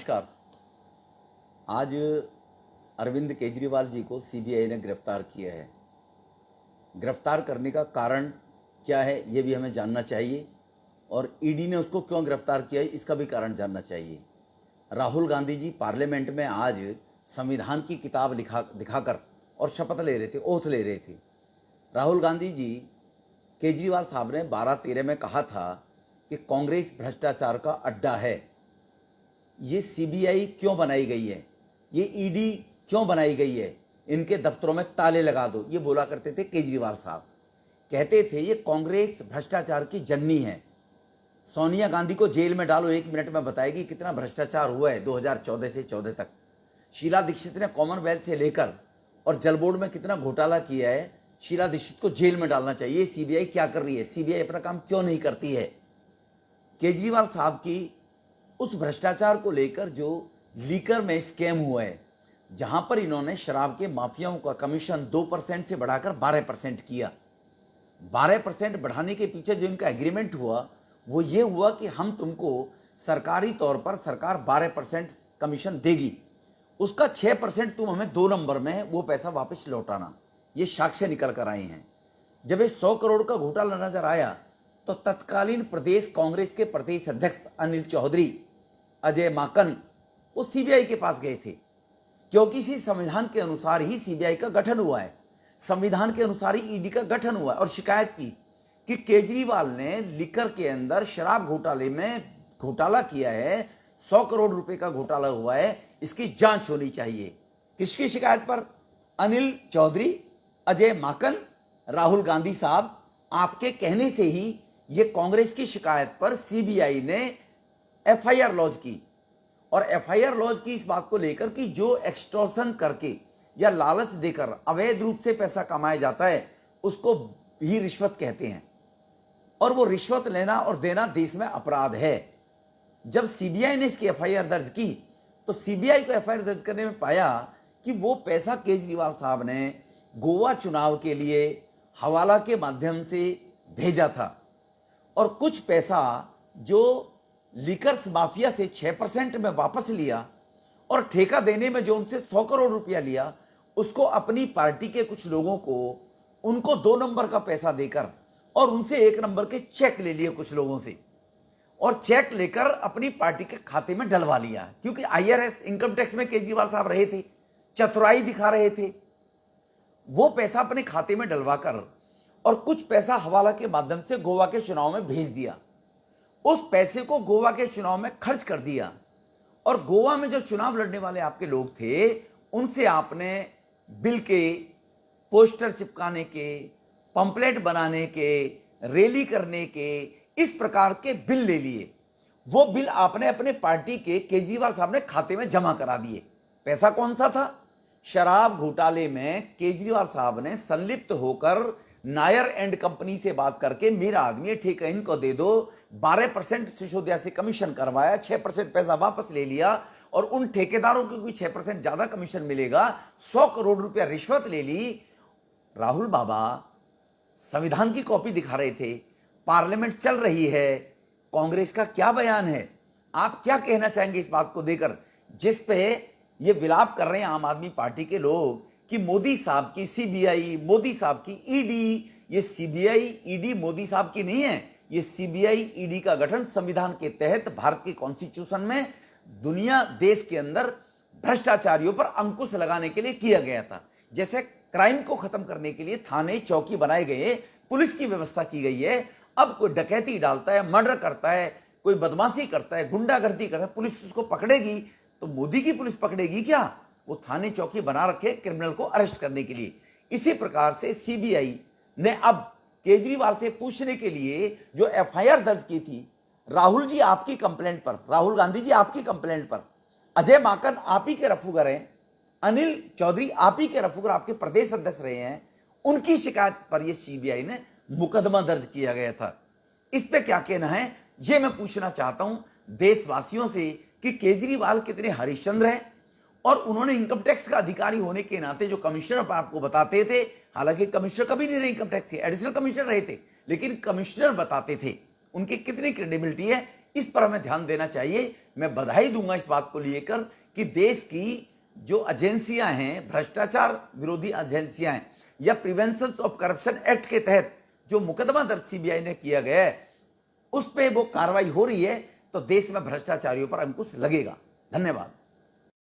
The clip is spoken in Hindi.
नमस्कार। आज अरविंद केजरीवाल जी को सीबीआई ने गिरफ्तार किया है। गिरफ्तार करने का कारण क्या है ये भी हमें जानना चाहिए और ईडी ने उसको क्यों गिरफ्तार किया है इसका भी कारण जानना चाहिए। राहुल गांधी जी पार्लियामेंट में आज संविधान की किताब दिखाकर और शपथ ले रहे थे, ओथ ले रहे थे। राहुल गांधी जी केजरीवाल साहब ने 12-13 में कहा था कि कांग्रेस भ्रष्टाचार का अड्डा है। ये सीबीआई क्यों बनाई गई है, ये ईडी क्यों बनाई गई है, इनके दफ्तरों में ताले लगा दो, ये बोला करते थे केजरीवाल साहब। कहते थे ये कांग्रेस भ्रष्टाचार की जननी है। सोनिया गांधी को जेल में डालो, 1 मिनट में बताएगी कितना भ्रष्टाचार हुआ है 2014 से 14 तक। शीला दीक्षित ने कॉमनवेल्थ से लेकर और जल बोर्ड में कितना घोटाला किया है। शीला दीक्षित को जेल में डालना चाहिए। सीबीआई क्या कर रही है, सीबीआई अपना काम क्यों नहीं करती है। केजरीवाल साहब की उस भ्रष्टाचार को लेकर जो लीकर में स्कैम हुआ है, जहां पर इन्होंने शराब के माफियाओं का कमीशन 2% से बढ़ाकर 12% किया। 12% बढ़ाने के पीछे जो इनका एग्रीमेंट हुआ वो ये हुआ कि हम तुमको सरकारी तौर पर सरकार 12% कमीशन देगी, उसका 6% तुम हमें 2 नंबर में वो पैसा वापस लौटाना। ये साक्ष्य निकल कर आए हैं। जब ये 100 करोड़ का घोटाला नजर आया तो तत्कालीन प्रदेश कांग्रेस के प्रदेश अध्यक्ष अनिल चौधरी, अजय माकन वो सीबीआई के पास गए थे, क्योंकि इसी संविधान के अनुसार ही सीबीआई का गठन हुआ है, संविधान के अनुसार ही ईडी का गठन हुआ है। और शिकायत की कि केजरीवाल ने लिकर के अंदर शराब घोटाले में घोटाला किया है, 100 करोड़ रुपए का घोटाला हुआ है, इसकी जांच होनी चाहिए। किसकी शिकायत पर? अनिल चौधरी, अजय माकन, राहुल गांधी साहब, आपके कहने से ही ये कांग्रेस की शिकायत पर सीबीआई ने एफआईआर लॉन्च की। और एफआईआर लॉन्च की इस बात को लेकर कि जो एक्सटॉर्शन करके या लालच देकर अवैध रूप से पैसा कमाया जाता है उसको भी रिश्वत कहते हैं, और वो रिश्वत लेना और देना देश में अपराध है। जब सीबीआई ने इसकी एफआईआर दर्ज की तो सीबीआई को एफआईआर दर्ज करने में पाया कि वो पैसा केजरीवाल साहब ने गोवा चुनाव के लिए हवाला के माध्यम से भेजा था, और कुछ पैसा जो लीकर्स माफिया से 6% में वापस लिया, और ठेका देने में जो उनसे 100 करोड़ रुपया लिया उसको अपनी पार्टी के कुछ लोगों को उनको 2 नंबर का पैसा देकर और उनसे 1 नंबर के चेक ले लिए कुछ लोगों से, और चेक लेकर अपनी पार्टी के खाते में डलवा लिया। क्योंकि आईआरएस इनकम टैक्स में केजरीवाल साहब रहे थे, चतुराई दिखा रहे थे। वो पैसा अपने खाते में डलवाकर और कुछ पैसा हवाला के माध्यम से गोवा के चुनाव में भेज दिया। उस पैसे को गोवा के चुनाव में खर्च कर दिया, और गोवा में जो चुनाव लड़ने वाले आपके लोग थे उनसे आपने बिल के, पोस्टर चिपकाने के, पंपलेट बनाने के, रैली करने के, इस प्रकार के बिल ले लिए। वो बिल आपने अपने पार्टी के केजरीवाल साहब ने खाते में जमा करा दिए। पैसा कौन सा था? शराब घोटाले में केजरीवाल साहब ने संलिप्त होकर नायर एंड कंपनी से बात करके मेरा आदमी ठेका इनको दे दो, 12% सिसोदिया से कमीशन करवाया, 6% पैसा वापस ले लिया, और उन ठेकेदारों को कोई 6% ज्यादा कमीशन मिलेगा, 100 करोड़ रुपया रिश्वत ले ली। राहुल बाबा संविधान की कॉपी दिखा रहे थे, पार्लियामेंट चल रही है, कांग्रेस का क्या बयान है? आप क्या कहना चाहेंगे इस बात को देकर, जिस पे ये विलाप कर रहे हैं आम आदमी पार्टी के लोग कि मोदी साहब की सीबीआई, मोदी साहब की ईडी? ये सीबीआई ईडी मोदी साहब की नहीं है। ये सीबीआई ईडी का गठन संविधान के तहत भारत के कॉन्स्टिट्यूशन में दुनिया देश के अंदर भ्रष्टाचारियों पर अंकुश लगाने के लिए किया गया था। जैसे क्राइम को खत्म करने के लिए थाने चौकी बनाए गए, पुलिस की व्यवस्था की गई है। अब कोई डकैती डालता है, मर्डर करता है, कोई बदमाशी करता है, गुंडागर्दी करता है, पुलिस उसको पकड़ेगी तो मोदी की पुलिस पकड़ेगी क्या? वो थाने चौकी बना रखे क्रिमिनल को अरेस्ट करने के लिए। इसी प्रकार से सीबीआई ने अब केजरीवाल से पूछने के लिए जो एफआईआर दर्ज की थी, राहुल जी आपकी कंप्लेंट पर, राहुल गांधी जी आपकी कंप्लेंट पर, अजय माकन आप ही के रफूगर हैं, अनिल चौधरी आप ही के रफूगर, आपके प्रदेश अध्यक्ष रहे हैं, उनकी शिकायत पर यह सीबीआई ने मुकदमा दर्ज किया गया था। इस पे क्या कहना है ये मैं पूछना चाहता हूं देशवासियों से कि केजरीवाल कितने हरिश्चंद्र हैं, और उन्होंने इनकम टैक्स का अधिकारी होने के नाते जो कमिश्नर आपको बताते थे, हालांकि कमिश्नर कभी नहीं रहे इनकम टैक्स के, एडिशनल कमिश्नर रहे थे, लेकिन कमिश्नर बताते थे, उनकी कितनी क्रेडिबिलिटी है इस पर हमें ध्यान देना चाहिए। मैं बधाई दूंगा इस बात को लेकर कि देश की जो एजेंसियां हैं, भ्रष्टाचार विरोधी एजेंसियां हैं, या प्रिवेंशन ऑफ करप्शन एक्ट के तहत जो मुकदमा दर्ज सीबीआई ने किया गया है, उस पे वो कार्रवाई हो रही है, तो देश में भ्रष्टाचारियों पर अंकुश लगेगा। धन्यवाद।